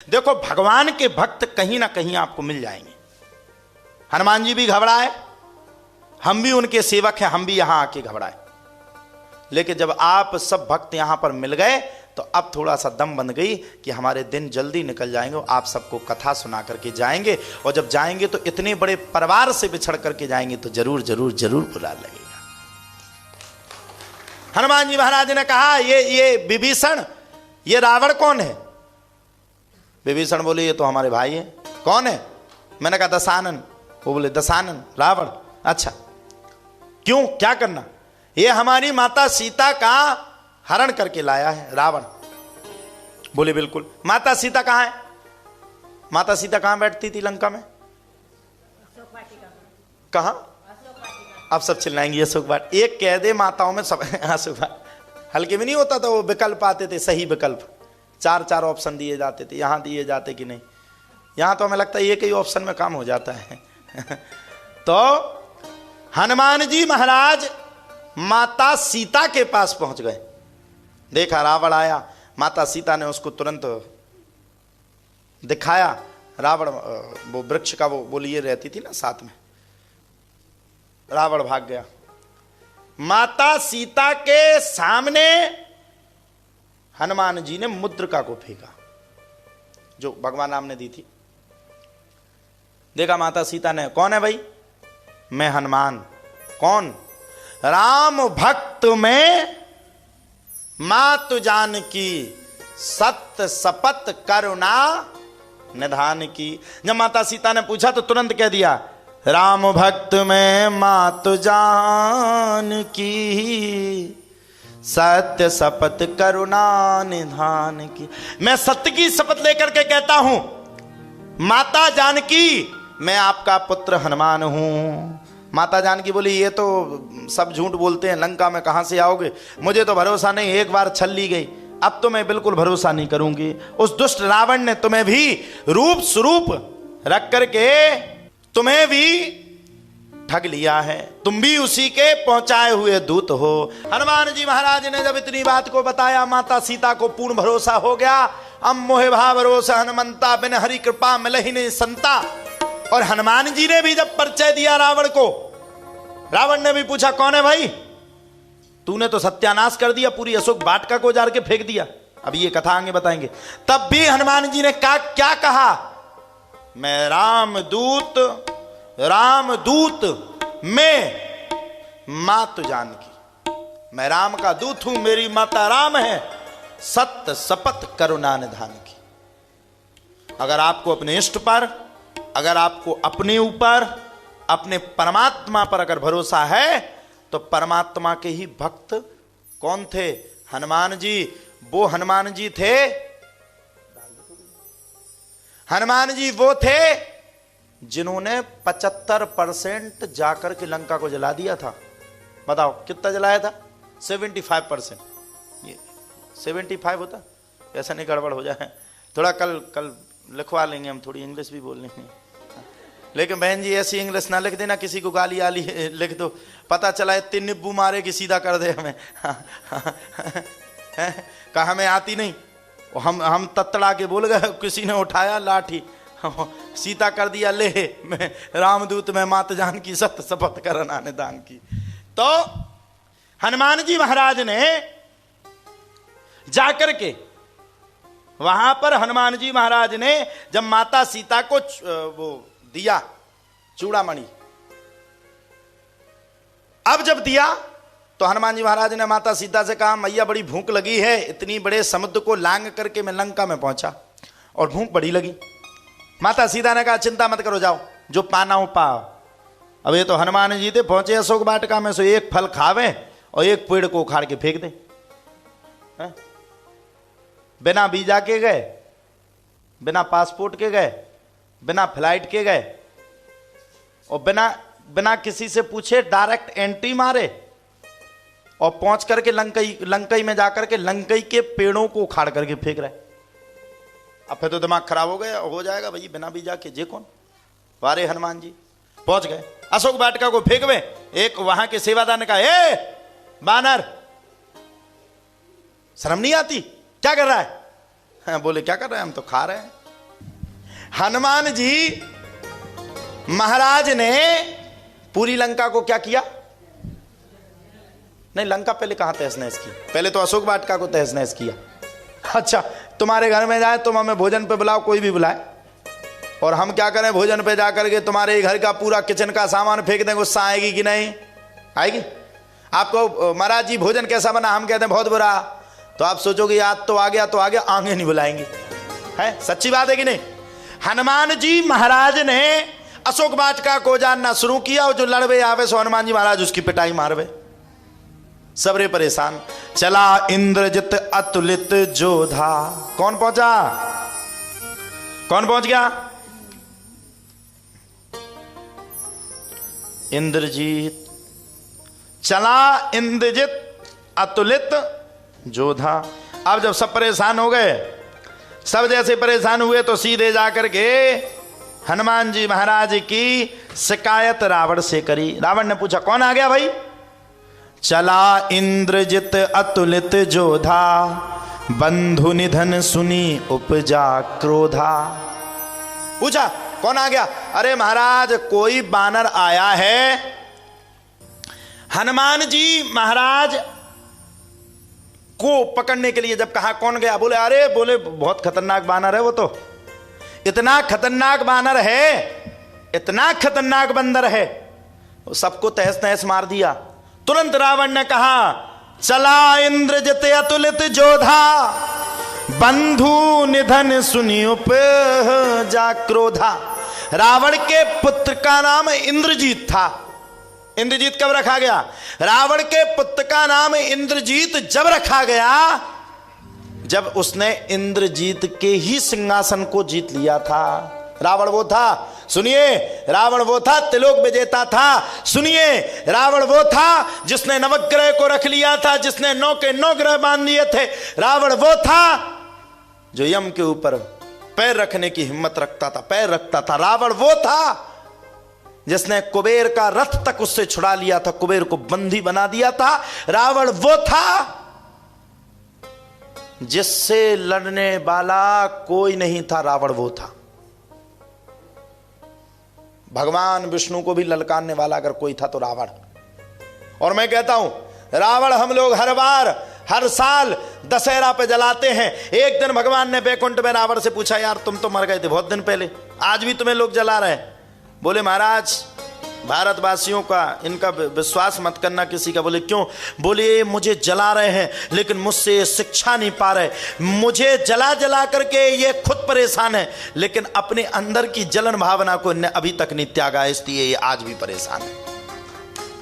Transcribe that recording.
देखो भगवान के भक्त कहीं ना कहीं आपको मिल जाएंगे। हनुमान जी भी घबराए, हम भी उनके सेवक हैं, हम भी यहां आके घबराए। लेकिन जब आप सब भक्त यहां पर मिल गए तो अब थोड़ा सा दम बन गई कि हमारे दिन जल्दी निकल जाएंगे। आप सबको कथा सुना करके जाएंगे, और जब जाएंगे तो इतने बड़े परिवार से बिछड़ करके जाएंगे तो जरूर जरूर जरूर बुरा लगेगा। हनुमान जी महाराज ने कहा ये विभीषण, ये रावण कौन है? विभीषण बोले ये तो हमारे भाई है। कौन है? मैंने कहा दशानन। वो बोले दशानन रावण, अच्छा क्यों, क्या करना? ये हमारी माता सीता का हरण करके लाया है रावण। बोले बिल्कुल। माता सीता कहां है? माता सीता कहां बैठती थी लंका में? कहां? अब सब चिल्लाएंगे अशोक वाट। एक कह दे माताओं में सब अशोक वाट। हल्के में नहीं होता था, वो विकल्प आते थे, सही विकल्प, चार चार ऑप्शन दिए जाते थे। यहां दिए जाते कि नहीं? यहां तो हमें लगता है एक ही ऑप्शन में काम हो जाता है। तो हनुमान जी महाराज माता सीता के पास पहुंच गए। देखा रावण आया, माता सीता ने उसको तुरंत दिखाया। रावण वो वृक्ष का वो लिए रहती थी ना साथ में, रावण भाग गया। माता सीता के सामने हनुमान जी ने मुद्रिका को फेंका जो भगवान राम ने दी थी। देखा माता सीता ने, कौन है भाई? मैं हनुमान। कौन? राम भक्त में मातु जानकी, सत्य सपत करुणा निधान की। जब माता सीता ने पूछा तो तुरंत कह दिया, राम भक्त में मातु जानकी, सत्य शपथ करुणा निधान की। मैं सत्य की शपथ लेकर के कहता हूं माता जानकी, मैं आपका पुत्र हनुमान हूं। माता जानकी बोली ये तो सब झूठ बोलते हैं, लंका में कहां से आओगे? मुझे तो भरोसा नहीं, एक बार छल ली गई, अब तो मैं बिल्कुल भरोसा नहीं करूंगी। उस दुष्ट रावण ने तुम्हें भी रूप स्वरूप रख करके तुम्हें भी ठग लिया है, तुम भी उसी के पहुंचाए हुए दूत हो। हनुमान जी महाराज ने जब इतनी बात को बताया, माता सीता को पूर्ण भरोसा हो गया। अब मोहे भाव भरोसा हनुमंता, बिन हरि कृपा मिलहि नहीं संता। और हनुमान जी ने भी जब परिचय दिया रावण को, रावण ने भी पूछा कौन है भाई? तूने तो सत्यानाश कर दिया, पूरी अशोक वाटिका को उजाड़ के फेंक दिया। अब ये कथा आगे बताएंगे। तब भी हनुमान जी ने क्या कहा? मैं रामदूत में मातु जानकी, मैं राम का दूत हूं, मेरी माता राम है, सत्य शपथ करुणा निधान की। अगर आपको अपने इष्ट पर, अगर आपको अपने ऊपर, अपने परमात्मा पर अगर भरोसा है तो परमात्मा के ही भक्त कौन थे? हनुमान जी। वो हनुमान जी थे, हनुमान जी वो थे जिन्होंने 75% जाकर के लंका को जला दिया था। बताओ कितना जलाया था? 75%। ये 75 होता, ऐसा नहीं गड़बड़ हो जाए। थोड़ा कल लिखवा लेंगे हम, थोड़ी इंग्लिश भी बोल लेंगे। लेकिन बहन जी ऐसी इंग्लिश ना लिख देना, किसी को गाली आली लिख दो, पता चला इतने निब्बू मारे कि सीधा कर दे हमें। कहा हमें आती नहीं, हम तत्तड़ा के बोल गए, किसी ने उठाया लाठी, सीता कर दिया ले, मैं रामदूत में मात जान की, सत्य शपथ करना निदान की। तो हनुमान जी महाराज ने जाकर के वहां पर, हनुमान जी महाराज ने जब माता सीता को वो दिया चूड़ामणि, अब जब दिया तो हनुमान जी महाराज ने माता सीता से कहा, मैया बड़ी भूख लगी है, इतनी बड़े समुद्र को लांग करके मैं लंका में पहुंचा और भूख बड़ी लगी। माता सीता ने कहा चिंता मत करो, जाओ जो पाना हो पाओ। अब ये तो हनुमान जी थे, पहुंचे अशोक वाटिका में, सो एक फल खावे और एक पेड़ को उखाड़ के फेंक दे। बिना वीजा के गए, बिना पासपोर्ट के गए, बिना फ्लाइट के गए, और बिना किसी से पूछे डायरेक्ट एंट्री मारे और पहुंच करके लंकई में जाकर के लंकई के पेड़ों को उखाड़ करके फेंक रहे। अब फिर तो दिमाग खराब हो जाएगा भाई, बिना वीजा के जे कौन? वारे हनुमान जी पहुंच गए अशोक वाटिका को फेंकवे। एक वहां के सेवादार ने कहा, ए बानर, शर्म नहीं आती? क्या कर रहा है? बोले क्या कर रहे हैं, हम तो खा रहे हैं। हनुमान जी महाराज ने पूरी लंका को क्या किया? नहीं, लंका पहले कहां तहस नहस की? पहले तो अशोक वाटिका को तहस नहस किया। अच्छा, तुम्हारे घर में जाए, तुम हमें भोजन पे बुलाओ, कोई भी बुलाए, और हम क्या करें, भोजन पे जाकर के तुम्हारे घर का पूरा किचन का सामान फेंक दें, गुस्सा आएगी कि नहीं आएगी? आपको महाराज जी भोजन कैसा बना, हम कहते हैं बहुत बुरा, तो आप सोचोगे याद तो आ गया, तो आगे आगे नहीं बुलाएंगे। है सच्ची बात है कि नहीं? हनुमान जी महाराज ने अशोक वाटिका को जानना शुरू किया, और जो लड़वे आवे सो हनुमान जी महाराज उसकी पिटाई मारवे। सबरे परेशान। चला इंद्रजित अतुलित जोधा। कौन पहुंचा? कौन पहुंच गया? इंद्रजीत। चला इंद्रजित अतुलित जोधा। अब जब सब परेशान हो गए, सब जैसे परेशान हुए, तो सीधे जाकर के हनुमान जी महाराज की शिकायत रावण से करी। रावण ने पूछा कौन आ गया भाई? चला इंद्रजित अतुलित जोधा, बंधु निधन सुनी उपजा क्रोधा। पूछा कौन आ गया? अरे महाराज कोई बानर आया है। हनुमान जी महाराज को पकड़ने के लिए जब कहा कौन गया, बोले अरे बोले बहुत खतरनाक बानर है वो, तो इतना खतरनाक बानर है, इतना खतरनाक बंदर है, सबको तहस नहस मार दिया। तुरंत रावण ने कहा चला इंद्रजित अतुलित जोधा, बंधु निधन सुनी उपजा क्रोधा। रावण के पुत्र का नाम इंद्रजीत था। इंद्रजीत कब रखा गया? रावण के पुत्र का नाम इंद्रजीत जब रखा गया जब उसने इंद्रजीत के ही सिंहासन को जीत लिया था। रावण वो था, सुनिए, रावण वो था त्रिलोक विजेता था। सुनिए, रावण वो था जिसने नवग्रह को रख लिया था, जिसने 9 के 9 ग्रह बांध लिए थे। रावण वो था जो यम के ऊपर पैर रखने की हिम्मत रखता था, पैर रखता था। रावण वो था जिसने कुबेर का रथ तक उससे छुड़ा लिया था, कुबेर को बंदी बना दिया था। रावण वो था जिससे लड़ने वाला कोई नहीं था, रावण वो था। भगवान विष्णु को भी ललकारने वाला अगर कोई था तो रावण। और मैं कहता हूं रावण हम लोग हर बार हर साल दशहरा पे जलाते हैं। एक दिन भगवान ने बैकुंठ में रावण से पूछा यार तुम तो मर गए थे बहुत दिन पहले, आज भी तुम्हें लोग जला रहे हैं। बोले महाराज भारतवासियों का इनका विश्वास मत करना किसी का। बोले क्यों? बोले मुझे जला रहे हैं लेकिन मुझसे शिक्षा नहीं पा रहे, मुझे जला जला करके ये खुद परेशान है लेकिन अपने अंदर की जलन भावना को अभी तक नहीं त्यागा, इसलिए ये आज भी परेशान है।